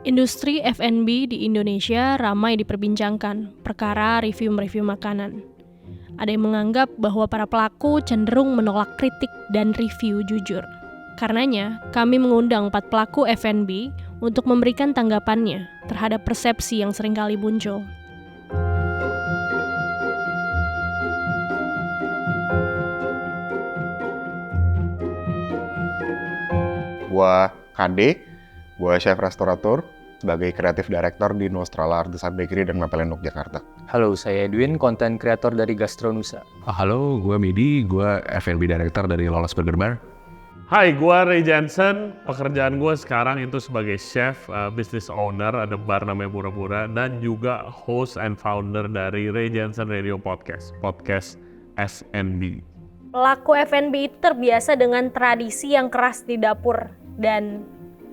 Industri F&B di Indonesia ramai diperbincangkan perkara review-mereview makanan. Ada yang menganggap bahwa para pelaku cenderung menolak kritik dan review jujur. Karenanya, kami mengundang 4 pelaku F&B untuk memberikan tanggapannya terhadap persepsi yang seringkali muncul. Gua KD, gua chef restaurator sebagai kreatif director di Nostrala Artisan Bakery dan Mapelendok, Jakarta. Halo, saya Edwin, content creator dari Gastronusa. Halo, gue Midi, gue F&B director dari Lolos Burger Bar. Hai, gue Ray Jensen. Pekerjaan gue sekarang itu sebagai chef, business owner, ada bar namanya Pura-Pura, dan juga host and founder dari Ray Jensen Radio Podcast SNB. Pelaku F&B itu terbiasa dengan tradisi yang keras di dapur dan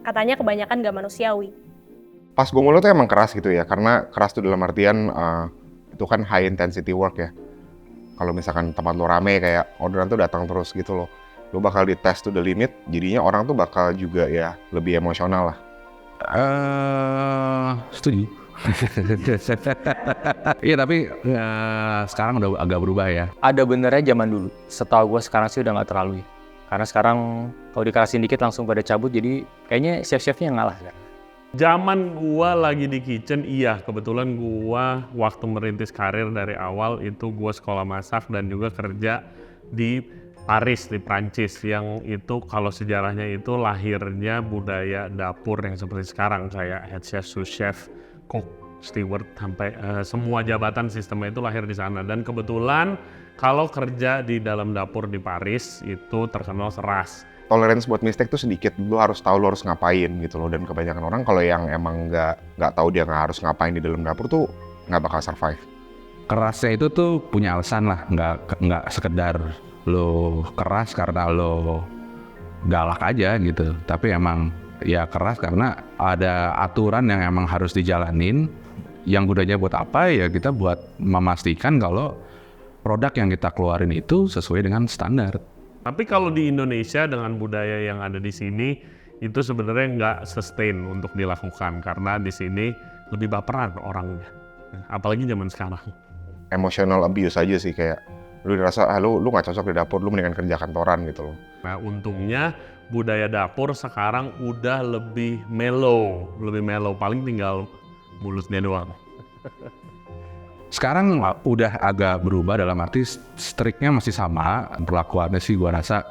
katanya kebanyakan gak manusiawi. Pas gue mulai tuh emang keras gitu ya, karena keras tuh dalam artian itu kan high intensity work ya. Kalau misalkan tempat lo rame kayak orderan tuh datang terus gitu loh. Lo bakal dites to the limit, jadinya orang tuh bakal juga ya lebih emosional lah. Setuju. Iya tapi sekarang udah agak berubah ya. Ada benernya zaman dulu. Setahu gue sekarang sih udah nggak terlalu ya. Karena sekarang kalau dikerasin dikit langsung pada cabut, jadi kayaknya chef-chefnya yang ngalah sekarang. Zaman gue lagi di kitchen, iya kebetulan gue waktu merintis karir dari awal itu gue sekolah masak dan juga kerja di Paris, di Prancis, yang itu kalau sejarahnya itu lahirnya budaya dapur yang seperti sekarang kayak head chef, sous chef, cook, steward, sampai semua jabatan sistemnya itu lahir di sana. Dan kebetulan kalau kerja di dalam dapur di Paris itu terkenal keras. Tolerance buat mistake tuh sedikit, lo harus tahu lo harus ngapain gitu loh. Dan kebanyakan orang kalau yang emang nggak tahu dia nggak harus ngapain di dalam dapur tuh nggak bakal survive. Kerasnya itu tuh punya alasan lah, nggak sekedar lo keras karena lo galak aja gitu. Tapi emang ya keras karena ada aturan yang emang harus dijalanin. Yang gunanya buat apa ya, kita buat memastikan kalau produk yang kita keluarin itu sesuai dengan standar. Tapi kalau di Indonesia dengan budaya yang ada di sini itu sebenarnya nggak sustain untuk dilakukan karena di sini lebih baperan orangnya, apalagi zaman sekarang. Emotional abuse aja sih, kayak lu ngerasa lu nggak cocok di dapur, lu mendingan kerja kantoran gitu loh. Nah untungnya budaya dapur sekarang udah lebih mellow, paling tinggal mulusnya doang. Sekarang udah agak berubah dalam arti striknya masih sama, perlakuannya sih gua rasa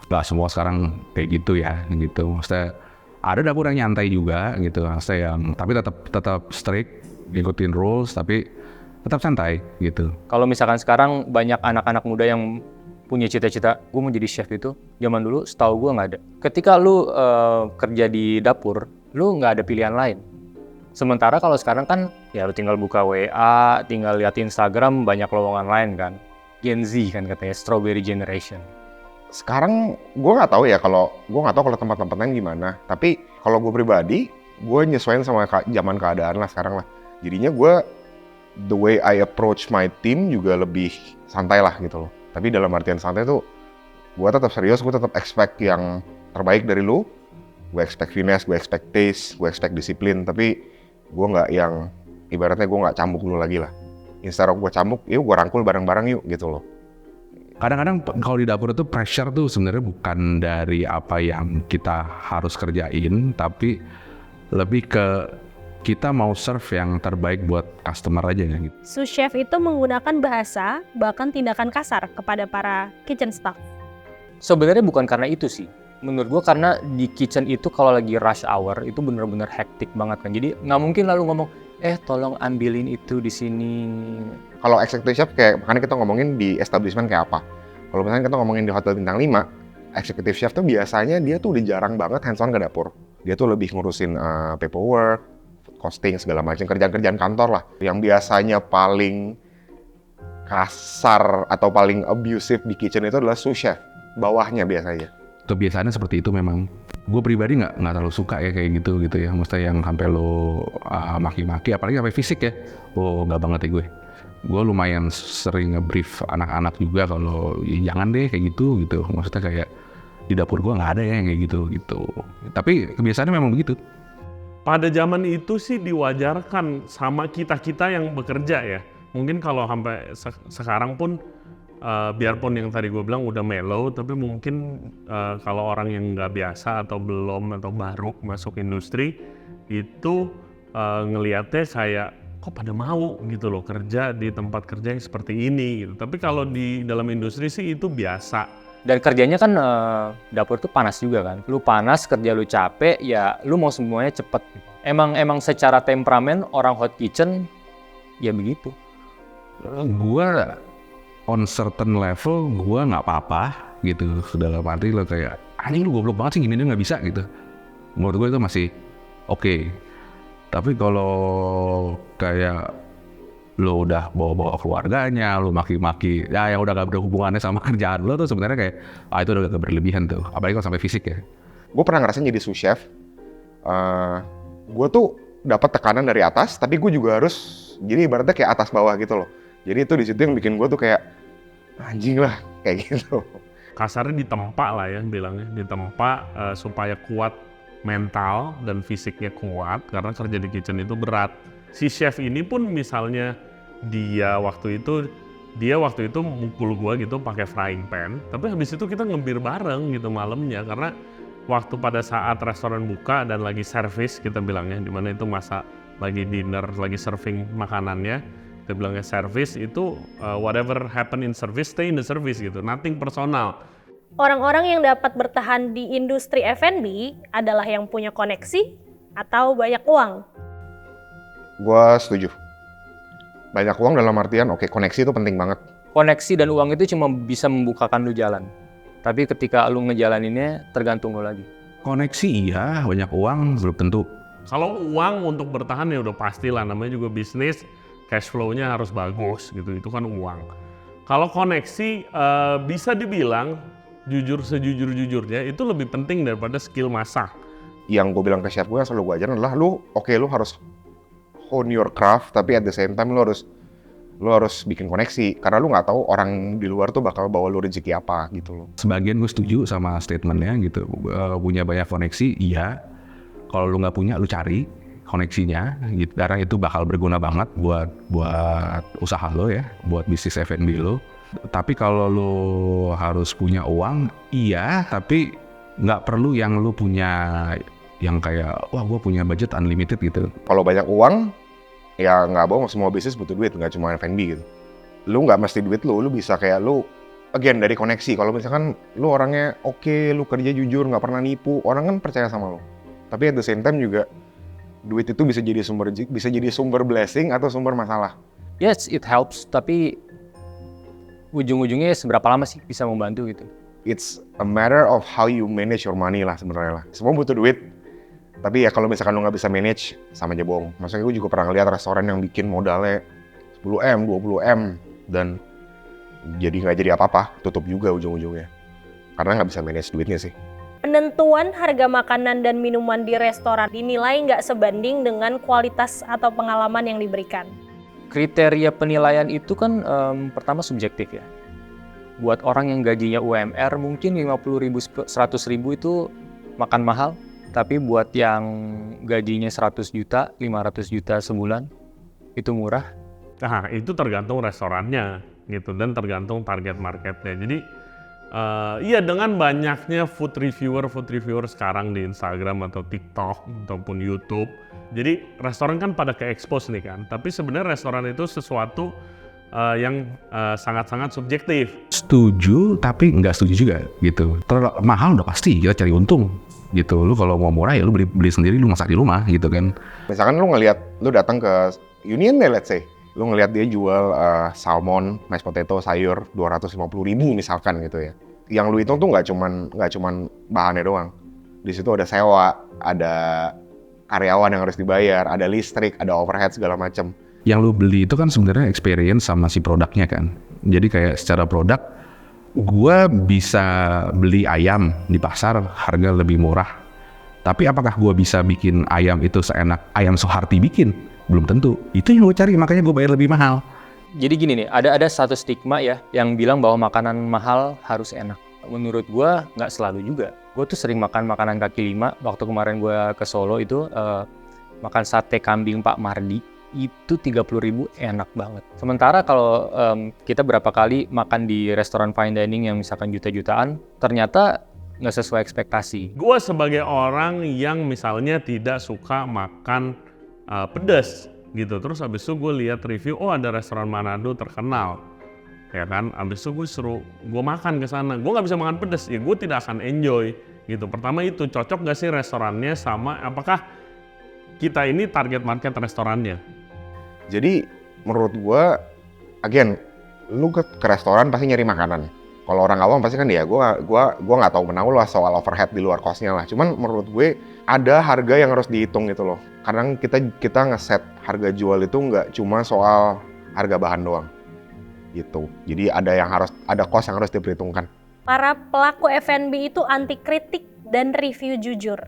gak semua sekarang kayak gitu ya gitu. Maksudnya ada dapur yang nyantai juga gitu, maksudnya yang tapi tetap strict, ngikutin rules tapi tetap santai gitu. Kalau misalkan sekarang banyak anak-anak muda yang punya cita-cita, gue mau jadi chef itu, zaman dulu setahu gue nggak ada. Ketika lu kerja di dapur, lu nggak ada pilihan lain. Sementara kalau sekarang kan ya lu tinggal buka WA, tinggal lihat Instagram, banyak lowongan lain kan. Gen Z kan katanya, Strawberry Generation. Sekarang gue nggak tahu kalau tempat-tempat lain gimana. Tapi kalau gue pribadi, gue nyesuaiin sama zaman keadaan lah sekarang lah. Jadinya gue the way I approach my team juga lebih santai lah gitu loh. Tapi dalam artian santai tuh, gue tetap serius, gue tetap expect yang terbaik dari lu. Gue expect finesse, gue expect taste, gue expect disiplin. Tapi gue nggak yang ibaratnya gue nggak cambuk dulu lagi lah. Instead of gue cambuk, yuk gue rangkul bareng-bareng yuk gitu loh. Kadang-kadang kalau di dapur itu pressure tuh sebenarnya bukan dari apa yang kita harus kerjain, tapi lebih ke kita mau serve yang terbaik buat customer aja gitu. Sous chef itu menggunakan bahasa bahkan tindakan kasar kepada para kitchen staff. Sebenarnya bukan karena itu sih. Menurut gue karena di kitchen itu kalau lagi rush hour itu bener-bener hektik banget kan. Jadi nggak mungkin lalu ngomong, tolong ambilin itu di sini. Kalau executive chef kayak makanya kita ngomongin di establishment kayak apa. Kalau misalnya kita ngomongin di hotel bintang 5, executive chef tuh biasanya dia tuh udah jarang banget hands on ke dapur. Dia tuh lebih ngurusin paperwork, costing segala macam, kerjaan-kerjaan kantor lah. Yang biasanya paling kasar atau paling abusive di kitchen itu adalah sous chef, bawahnya biasanya. Kebiasaannya seperti itu memang. Gue pribadi nggak terlalu suka ya kayak gitu ya. Maksudnya yang sampai lo maki-maki, apalagi sampai fisik ya. Oh nggak banget ya gue. Gue lumayan sering nge-brief anak-anak juga kalau jangan deh kayak gitu. Maksudnya kayak di dapur gue nggak ada ya yang kayak gitu. Tapi kebiasaannya memang begitu. pada zaman itu sih diwajarkan sama kita-kita yang bekerja ya. Mungkin kalau sampai sekarang pun biarpun yang tadi gue bilang udah mellow, tapi mungkin kalau orang yang nggak biasa atau belum atau baru masuk industri itu ngelihatnya kayak kok pada mau gitu loh kerja di tempat kerja yang seperti ini gitu. Tapi kalau di dalam industri sih itu biasa. Dan kerjanya kan dapur tuh panas juga kan. Lu panas, kerja lu capek, ya lu mau semuanya cepet. Emang secara temperamen orang hot kitchen ya begitu. Gua on certain level gua nggak apa-apa gitu, dalam arti lo kayak anjing lu goblok banget sih gini nggak bisa gitu. Menurut gue itu masih oke. Tapi kalau kayak lo udah bawa-bawa keluarganya, lo maki-maki, ya yang udah gak berhubungannya sama kerjaan lo tuh sebenarnya kayak itu udah agak berlebihan tuh, apalagi kalau sampai fisik ya. Gue pernah ngerasain jadi sous chef, gue tuh dapat tekanan dari atas, tapi gue juga harus, jadi ibaratnya kayak atas bawah gitu loh. Jadi itu di situ yang bikin gue tuh kayak anjing lah kayak gitu. Kasarnya ditempa lah ya bilangnya, ditempa supaya kuat mental dan fisiknya kuat karena kerja di kitchen itu berat. Si chef ini pun misalnya dia waktu itu mukul gua gitu pakai frying pan, tapi habis itu kita ngebir bareng gitu malamnya karena waktu pada saat restoran buka dan lagi service kita bilangnya, dimana itu masa lagi dinner, lagi serving makanannya, kita bilangnya service itu whatever happen in service stay in the service gitu, nothing personal. Orang-orang yang dapat bertahan di industri F&B adalah yang punya koneksi atau banyak uang. Gue setuju. Banyak uang dalam artian, oke, koneksi itu penting banget. Koneksi dan uang itu cuma bisa membukakan lu jalan. Tapi ketika lu ngejalaninnya tergantung lu lagi. Koneksi iya, banyak uang belum tentu. Kalau uang untuk bertahan ya udah pastilah, namanya juga bisnis, cash flow-nya harus bagus gitu, itu kan uang. Kalau koneksi bisa dibilang jujur sejujur-jujurnya itu lebih penting daripada skill masak. Yang gue bilang ke chef gue yang selalu gue ajarin adalah lu harus hone your craft, tapi at the same time lu harus bikin koneksi karena lu nggak tahu orang di luar tuh bakal bawa lu rezeki apa gitu loh. Sebagian gue setuju sama statementnya gitu, punya banyak koneksi iya. Kalau lu nggak punya, lu cari koneksinya gitu, karena itu bakal berguna banget buat usaha lo ya, buat bisnis F&B lo. Tapi kalau lo harus punya uang, iya, tapi nggak perlu yang lo punya yang kayak, wah gue punya budget unlimited gitu. Kalau banyak uang, ya nggak bohong, semua bisnis butuh duit, nggak cuma F&B gitu. Lu nggak mesti duit lu bisa kayak lu, again dari koneksi. Kalau misalkan lu orangnya oke, lu kerja jujur, nggak pernah nipu, orang kan percaya sama lu. Tapi at the same time juga, duit itu bisa jadi sumber blessing atau sumber masalah. Yes, it helps, tapi ujung-ujungnya seberapa lama sih bisa membantu gitu? It's a matter of how you manage your money lah sebenarnya lah. Semua butuh duit. Tapi ya kalau misalkan lu nggak bisa manage, sama aja bohong. Maksudnya gue juga pernah ngeliat restoran yang bikin modalnya 10M, 20M, dan jadi nggak jadi apa-apa, tutup juga ujung-ujungnya. Karena nggak bisa manage duitnya sih. Penentuan harga makanan dan minuman di restoran dinilai nggak sebanding dengan kualitas atau pengalaman yang diberikan. Kriteria penilaian itu kan pertama subjektif ya. Buat orang yang gajinya UMR mungkin 50.000, 100.000 itu makan mahal. Tapi buat yang gajinya 100 juta, 500 juta sebulan, itu murah. Nah, itu tergantung restorannya gitu dan tergantung target marketnya. Jadi iya, dengan banyaknya food reviewer sekarang di Instagram atau TikTok ataupun YouTube. Jadi restoran kan pada ke-expose nih kan. Tapi sebenarnya restoran itu sesuatu yang sangat-sangat subjektif. Setuju, tapi nggak setuju juga gitu. Terlalu mahal udah pasti kita cari untung gitu. Lu kalau mau murah ya lu beli sendiri, lu masak di rumah gitu kan. Misalkan lu datang ke Union deh, let's say. Lu ngeliat dia jual salmon, mashed potato, sayur 250.000 misalkan gitu ya. Yang lu hitung tuh nggak cuman bahannya doang. Di situ ada sewa, ada karyawan yang harus dibayar, ada listrik, ada overhead segala macam. Yang lu beli itu kan sebenarnya experience sama si produknya kan. Jadi kayak secara produk, gua bisa beli ayam di pasar harga lebih murah. Tapi apakah gua bisa bikin ayam itu seenak ayam Soeharti bikin? Belum tentu. Itu yang gue cari, makanya gue bayar lebih mahal. Jadi gini nih, ada satu stigma ya yang bilang bahwa makanan mahal harus enak. Menurut gue nggak selalu juga. Gue tuh sering makan makanan kaki lima. Waktu kemarin gue ke Solo itu, makan sate kambing Pak Mardi, itu 30.000 enak banget. Sementara kalau kita berapa kali makan di restoran fine dining yang misalkan juta-jutaan, ternyata nggak sesuai ekspektasi. Gue sebagai orang yang misalnya tidak suka makan pedas gitu, terus abis itu gue lihat review, oh ada restoran Manado terkenal, ya kan, abis itu gue makan ke sana, gue nggak bisa makan pedas, ya gue tidak akan enjoy gitu. Pertama itu, cocok gak sih restorannya sama, apakah kita ini target market restorannya? Jadi menurut gue, again, lu ke restoran pasti nyari makanan. Kalau orang awam pasti kan ya, gue nggak tahu menau lah soal overhead di luar kosnya lah. Cuman menurut gue ada harga yang harus dihitung gitu loh. Kadang kita ngeset harga jual itu nggak cuma soal harga bahan doang, gitu. Jadi ada cost yang harus diperhitungkan. Para pelaku F&B itu anti kritik dan review jujur.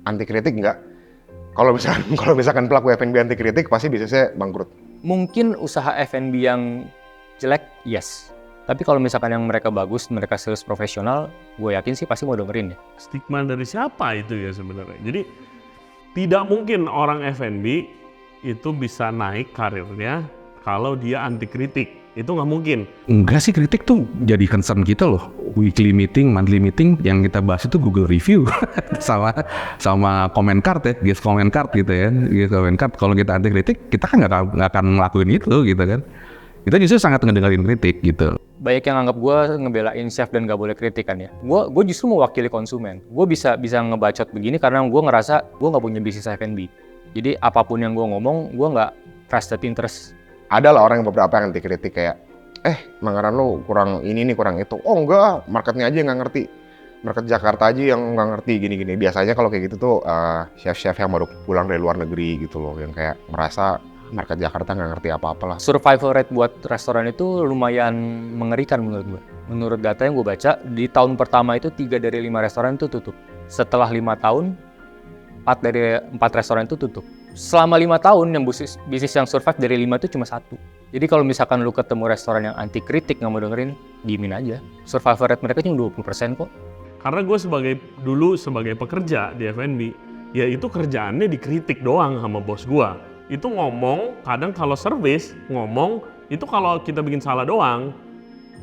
Anti kritik nggak. Kalau misalkan pelaku F&B anti kritik pasti bisnisnya bangkrut. Mungkin usaha F&B yang jelek, yes. Tapi kalau misalkan yang mereka bagus, mereka sales profesional, gue yakin sih pasti mau dengerin ya. Stigma dari siapa itu ya sebenarnya? Jadi tidak mungkin orang F&B itu bisa naik karirnya kalau dia anti kritik. Itu nggak mungkin. Enggak sih, kritik tuh jadi concern kita loh. Weekly meeting, monthly meeting, yang kita bahas itu Google review sama comment card ya, guest comment card gitu ya. Guest comment card. Kalau kita anti kritik, kita kan nggak akan ngelakuin itu gitu kan. Kita justru sangat ngedengerin kritik gitu. Banyak yang anggap gue ngebelain chef dan gak boleh kritik kan ya. Gue justru mewakili konsumen. Gue bisa ngebacot begini karena gue ngerasa gue gak punya bisnis F&B. Jadi apapun yang gue ngomong, gue gak vested interest. Ada lah orang yang beberapa yang anti kritik kayak, makanan lo kurang ini nih, kurang itu. Oh enggak, marketnya aja nggak ngerti. Market Jakarta aja yang nggak ngerti gini-gini. Biasanya kalau kayak gitu tuh chef-chef yang baru pulang dari luar negeri gitu loh, yang kayak merasa market Jakarta nggak ngerti apa-apa lah. Survival rate buat restoran itu lumayan mengerikan menurut gue. Menurut data yang gue baca, di tahun pertama itu 3 dari 5 restoran itu tutup. Setelah 5 tahun, 4 dari 4 restoran itu tutup. Selama 5 tahun, yang bisnis yang survive dari 5 itu cuma 1. Jadi kalau misalkan lu ketemu restoran yang anti kritik nggak mau dengerin, diemin aja. Survival rate mereka cuma 20% kok. Karena gue dulu sebagai pekerja di F&B, ya itu kerjaannya dikritik doang sama bos gue. Itu ngomong, kadang kalau service ngomong, itu kalau kita bikin salah doang,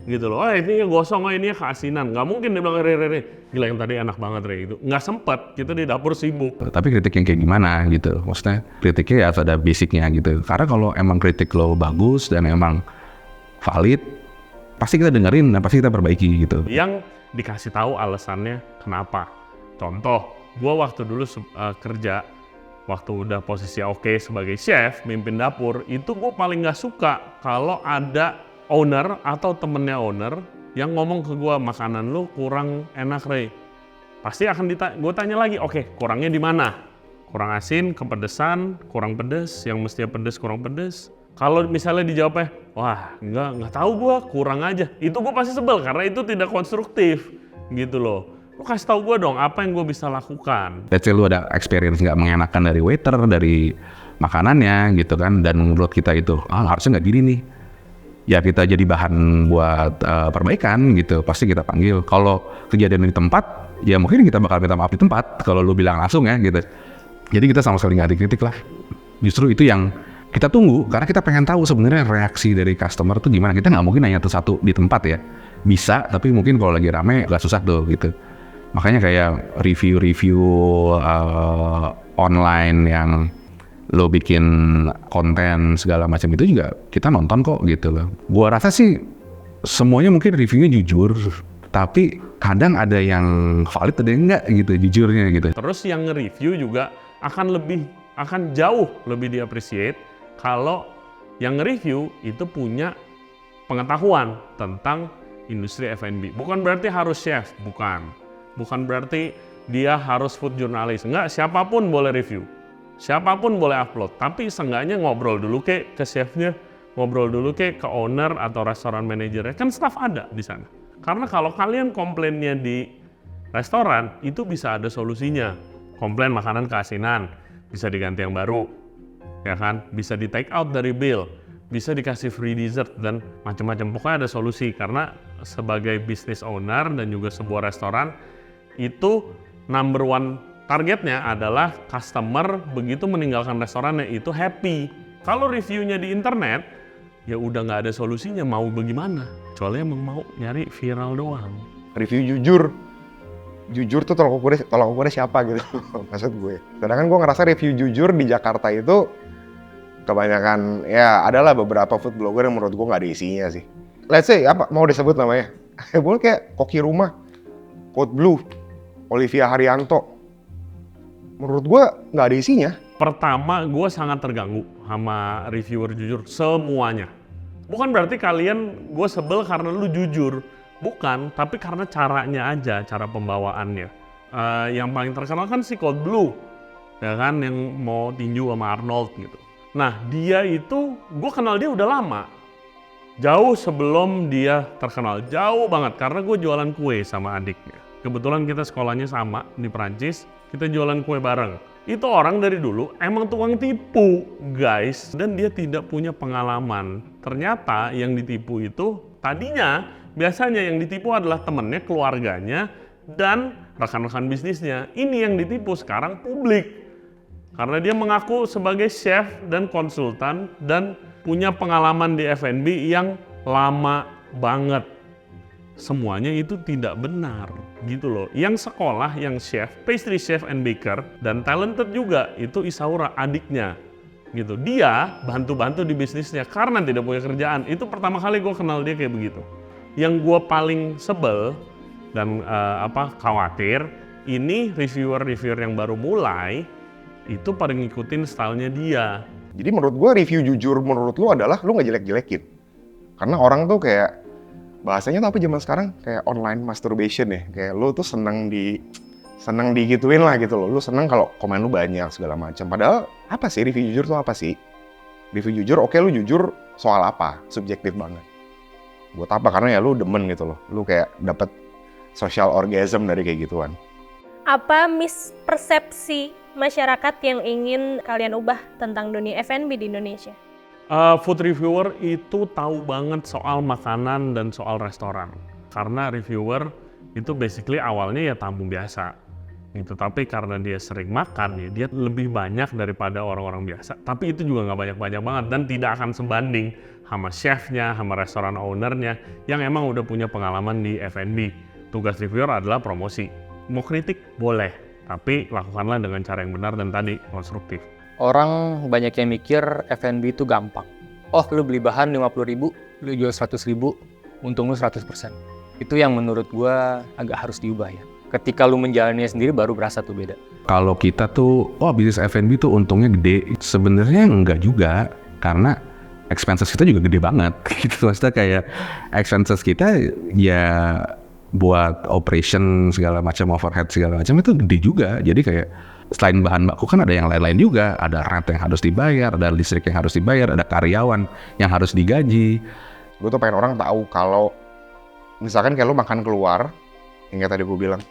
gitu loh. Oh ini gosong, oh ini keasinan. Nggak mungkin dia bilang, gila yang tadi enak banget, itu. Nggak sempet, kita di dapur sibuk. Tapi kritik yang kayak gimana gitu, maksudnya kritiknya ya harus ada basicnya gitu. Karena kalau emang kritik lo bagus dan emang valid, pasti kita dengerin dan pasti kita perbaiki gitu. Yang dikasih tahu alasannya kenapa. Contoh, gue waktu dulu kerja, waktu udah posisi oke sebagai chef, mimpin dapur, itu gue paling gak suka kalau ada owner atau temennya owner yang ngomong ke gue, makanan lu kurang enak, Ray. Pasti akan gue tanya lagi, oke, kurangnya di mana? Kurang asin, kepedesan, kurang pedes, yang mestinya pedes kurang pedes. Kalau misalnya dijawabnya, wah nggak tahu gue, kurang aja. Itu gue pasti sebel karena itu tidak konstruktif gitu loh. Lu kasih tahu gue dong apa yang gue bisa lakukan. Let's say lu ada experience nggak mengenakan dari waiter, dari makanannya gitu kan, dan menurut kita itu harusnya nggak gini nih, ya kita jadi bahan buat perbaikan gitu, pasti kita panggil. Kalau kejadian di tempat, ya mungkin kita bakal minta maaf di tempat kalau lu bilang langsung ya gitu. Jadi kita sama sekali nggak dikritik lah. Justru itu yang kita tunggu, karena kita pengen tahu sebenarnya reaksi dari customer tuh gimana. Kita nggak mungkin nanya satu di tempat ya, bisa, tapi mungkin kalau lagi rame agak susah tuh gitu. Makanya kayak review-review online yang lo bikin konten segala macam itu juga kita nonton kok gitu loh. Gua rasa sih semuanya mungkin reviewnya jujur, tapi kadang ada yang valid ada yang enggak gitu jujurnya gitu. Terus yang nge-review juga akan jauh lebih di-appreciate kalau yang nge-review itu punya pengetahuan tentang industri F&B. Bukan berarti harus chef, bukan berarti dia harus food journalist. Enggak, siapapun boleh review. Siapapun boleh upload, tapi seenggaknya ngobrol dulu ke chefnya, ngobrol dulu ke owner atau restoran manajernya, kan staff ada di sana. Karena kalau kalian komplainnya di restoran, itu bisa ada solusinya. Komplain makanan keasinan, bisa diganti yang baru, ya kan? Bisa di take out dari bill, bisa dikasih free dessert dan macam-macam. Pokoknya ada solusi, karena sebagai business owner dan juga sebuah restoran, itu number one Targetnya adalah customer begitu meninggalkan restorannya itu happy. Kalau reviewnya di internet, ya udah nggak ada solusinya, mau bagaimana? Kecuali emang mau nyari viral doang. Review jujur tuh tolak ukurnya siapa gitu maksud gue. Sedangkan gue ngerasa review jujur di Jakarta itu kebanyakan ya adalah beberapa food blogger yang menurut gue nggak ada isinya sih. Let's say apa mau disebut namanya? Boleh kayak Koki Rumah, Code Blue, Olivia Haryanto. Menurut gue nggak ada isinya. Pertama, gue sangat terganggu sama reviewer jujur semuanya. Bukan berarti kalian gue sebel karena lu jujur. Bukan, tapi karena caranya aja, cara pembawaannya. Yang paling terkenal kan si Code Blue, ya kan, yang mau tinju sama Arnold gitu. Nah, dia itu, gue kenal dia udah lama. Jauh sebelum dia terkenal, jauh banget. Karena gue jualan kue sama adiknya. Kebetulan kita sekolahnya sama di Perancis, kita jualan kue bareng. Itu orang dari dulu emang tukang tipu, guys. Dan dia tidak punya pengalaman. Ternyata yang ditipu itu tadinya, biasanya yang ditipu adalah temennya, keluarganya, dan rekan-rekan bisnisnya. Ini yang ditipu sekarang publik. Karena dia mengaku sebagai chef dan konsultan dan punya pengalaman di F&B yang lama banget. Semuanya itu tidak benar gitu loh. Yang sekolah, yang chef, pastry chef and baker, dan talented juga itu Isaura, adiknya. Gitu. Dia bantu-bantu di bisnisnya karena tidak punya kerjaan. Itu pertama kali gue kenal dia kayak begitu. Yang gue paling sebel dan khawatir, ini reviewer yang baru mulai itu pada ngikutin stylenya dia. Jadi menurut gue review jujur menurut lu adalah lu nggak jelek-jelekin. Karena orang tuh kayak bahasanya tuh apa zaman sekarang kayak online masturbation ya. Kayak lu tuh seneng digituin lah gitu loh. Lu seneng kalau komen lu banyak segala macam. Padahal apa sih review jujur tuh apa sih? Review jujur, oke lu jujur soal apa? Subjektif banget. Buat apa? Karena ya lu demen gitu loh. Lu kayak dapet social orgasm dari kayak gituan. Apa mispersepsi masyarakat yang ingin kalian ubah tentang dunia F&B di Indonesia? Food reviewer itu tahu banget soal makanan dan soal restoran. Karena reviewer itu basically awalnya ya tamu biasa. Gitu. Tapi karena dia sering makan, ya, dia lebih banyak daripada orang-orang biasa. Tapi itu juga nggak banyak-banyak banget dan tidak akan sebanding sama chefnya, sama restoran ownernya yang emang udah punya pengalaman di F&B. Tugas reviewer adalah promosi. Mau kritik? Boleh. Tapi lakukanlah dengan cara yang benar dan tadi konstruktif. Orang banyak yang mikir F&B itu gampang. Oh, lu beli bahan 50.000, lu jual 100.000, untung lu 100%. Itu yang menurut gua agak harus diubah ya. Ketika lu menjalaninya sendiri baru berasa tuh beda. Kalau kita tuh, bisnis F&B tuh untungnya gede. Sebenarnya enggak juga, karena expenses kita juga gede banget. Gitu, maksudnya kayak expenses kita ya buat operation segala macam, overhead segala macam itu gede juga. Jadi kayak selain bahan baku kan ada yang lain-lain juga. Ada rent yang harus dibayar, ada listrik yang harus dibayar, ada karyawan yang harus digaji. Gue tuh pengen orang tahu kalau misalkan kayak lu makan keluar, yang kayak tadi gue bilang,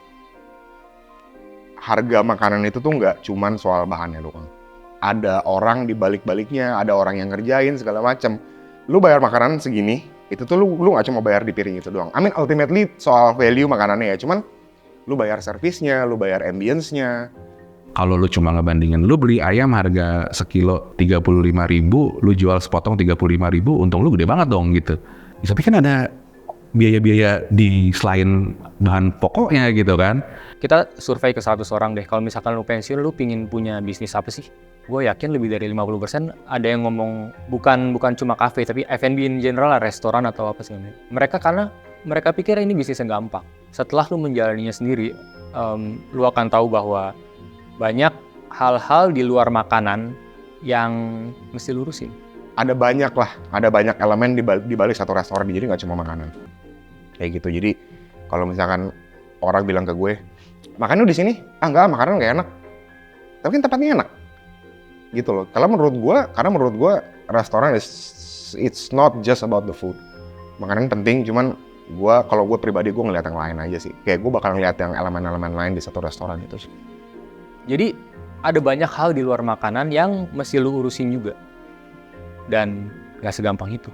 harga makanan itu tuh nggak cuman soal bahannya doang. Ada orang di balik-baliknya, ada orang yang ngerjain segala macam. Lu bayar makanan segini, itu tuh lu nggak cuma bayar di piring itu doang. I mean ultimately soal value makanannya ya, cuman lu bayar servisnya, lu bayar ambience-nya. Kalau lu cuma ngebandingin, lu beli ayam harga sekilo 35.000, lu jual sepotong 35.000, untung lu gede banget dong gitu. Tapi kan ada biaya-biaya di selain bahan pokoknya gitu kan. Kita survei ke 100 orang deh, kalau misalkan lu pensiun, lu pingin punya bisnis apa sih? Gue yakin lebih dari 50% ada yang ngomong bukan cuma kafe, tapi F&B in general lah, restoran atau apa sih. Mereka karena mereka pikir ini bisnis yang gampang. Setelah lu menjalaninya sendiri, lu akan tahu bahwa banyak hal-hal di luar makanan yang mesti lurusin. Ada banyak elemen di balik satu restoran, jadi nggak cuma makanan. Kayak gitu. Jadi kalau misalkan orang bilang ke gue, makan lu di sini? Enggak, makanan nggak enak. Tapi kan tempatnya enak. Gitu loh. Karena menurut gue restoran it's not just about the food. Makanan penting, cuman kalau gue pribadi gue ngeliat yang lain aja sih. Kayak gue bakal ngeliat yang elemen-elemen lain di satu restoran itu sih. Jadi ada banyak hal di luar makanan yang mesti lu urusin juga. Dan gak segampang itu.